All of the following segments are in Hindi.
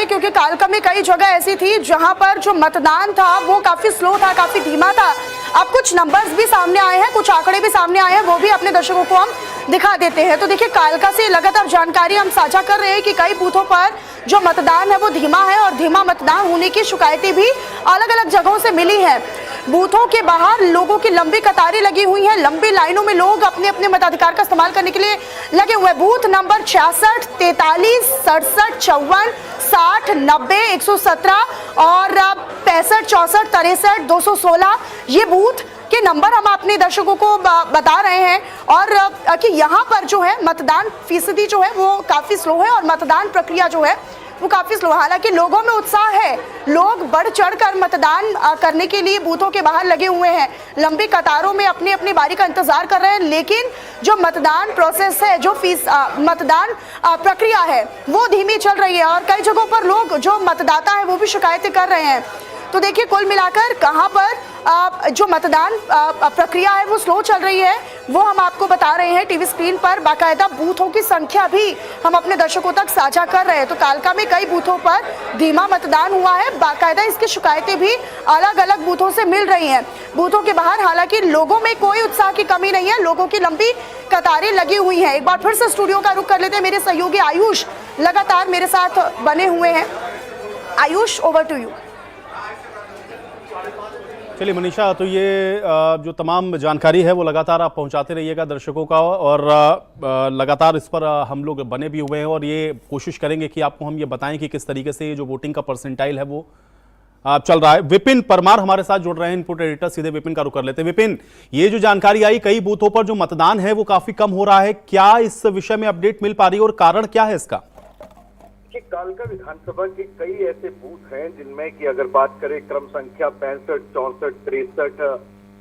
हैं, क्योंकि कालका में कई जगह ऐसी थी जहां पर जो मतदान था वो काफी स्लो था, काफी धीमा था। अब कुछ नंबर्स भी सामने आए हैं, कुछ आंकड़े भी सामने आए हैं, वो भी अपने दर्शकों को हम दिखा देते हैं। तो देखिए, कालका से लगातार जानकारी हम साझा कर रहे हैं कि कई बूथों पर जो मतदान है वो धीमा है और धीमा मतदान होने की शिकायतें भी अलग अलग जगहों से मिली हैं। बूथों के बाहर लोगों की लंबी कतारें लगी हुई हैं, लंबी लाइनों में लोग अपने अपने मताधिकार का इस्तेमाल करने के लिए लगे हुए हैं। बूथ नंबर 66, 43, 67, 54, 60, 90, 117 और 65, 64, 63, 216 ये बूथ के नंबर हम अपने दर्शकों को बता रहे हैं। और कि यहाँ पर जो है मतदान फीसदी जो है वो काफी स्लो है और मतदान प्रक्रिया जो है वो काफी स्लो। हालांकि लोगों में उत्साह है, लोग बढ़ चढ़कर मतदान करने के लिए बूथों के बाहर लगे हुए हैं, लंबी कतारों में अपनी अपनी बारी का इंतजार कर रहे हैं। लेकिन जो मतदान प्रोसेस है, जो मतदान प्रक्रिया है वो धीमी चल रही है और कई जगहों पर लोग जो मतदाता है वो भी शिकायतें कर रहे हैं। तो देखिए, कुल मिलाकर कहां पर जो मतदान प्रक्रिया है वो स्लो चल रही है वो हम आपको बता रहे हैं टीवी स्क्रीन पर। बाकायदा बूथों की संख्या भी हम अपने दर्शकों तक साझा कर रहे हैं। तो कालका में कई बूथों पर धीमा मतदान हुआ है, बाकायदा इसकी शिकायतें भी अलग अलग बूथों से मिल रही हैं। बूथों के बाहर हालांकि लोगों में कोई उत्साह की कमी नहीं है, लोगों की लंबी कतारें लगी हुई हैं। एक बार फिर से स्टूडियो का रुख कर लेते हैं, मेरे सहयोगी आयुष लगातार मेरे साथ बने हुए हैं। Ayush, over to you. चलिए मनीषा, तो ये जो तमाम जानकारी है वो लगातार आप पहुंचाते रहिएगा दर्शकों का और लगातार इस पर हम लोग बने भी हुए हैं और ये कोशिश करेंगे कि आपको हम ये बताएं कि किस तरीके से ये जो वोटिंग का परसेंटाइल है वो चल रहा है। विपिन परमार हमारे साथ जुड़ रहे हैं, इनपुट एडिटर। सीधे विपिन का रुख कर लेते हैं। विपिन, ये जो जानकारी आई कई बूथों पर जो मतदान है वो काफी कम हो रहा है, क्या इस विषय में अपडेट मिल पा रही है और कारण क्या है इसका? कालका विधानसभा के कई ऐसे बूथ हैं जिनमें कि अगर बात करें क्रम संख्या 65, 64, 63,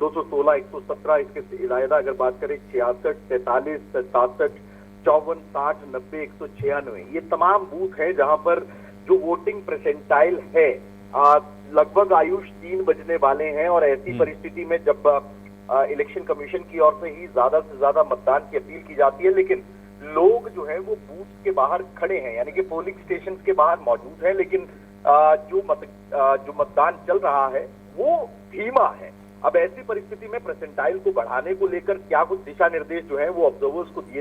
216, 117, इसके अलावा अगर बात करें 66, 43, 67, 54, 60, 90, 196, ये तमाम बूथ हैं जहां पर जो वोटिंग परसेंटाइल है लगभग आयुष 3 बजने वाले हैं। और ऐसी परिस्थिति में जब इलेक्शन कमीशन की ओर से ही ज्यादा से ज्यादा मतदान की अपील की जाती है, लेकिन लोग जो है वो बूथ के बाहर खड़े हैं, यानी कि पोलिंग स्टेशन के बाहर मौजूद है, लेकिन जो मतदान चल रहा है वो धीमा है। अब ऐसी परिस्थिति में परसेंटाइल को बढ़ाने को लेकर क्या कुछ दिशा निर्देश जो है वो ऑब्जर्वर्स को दिए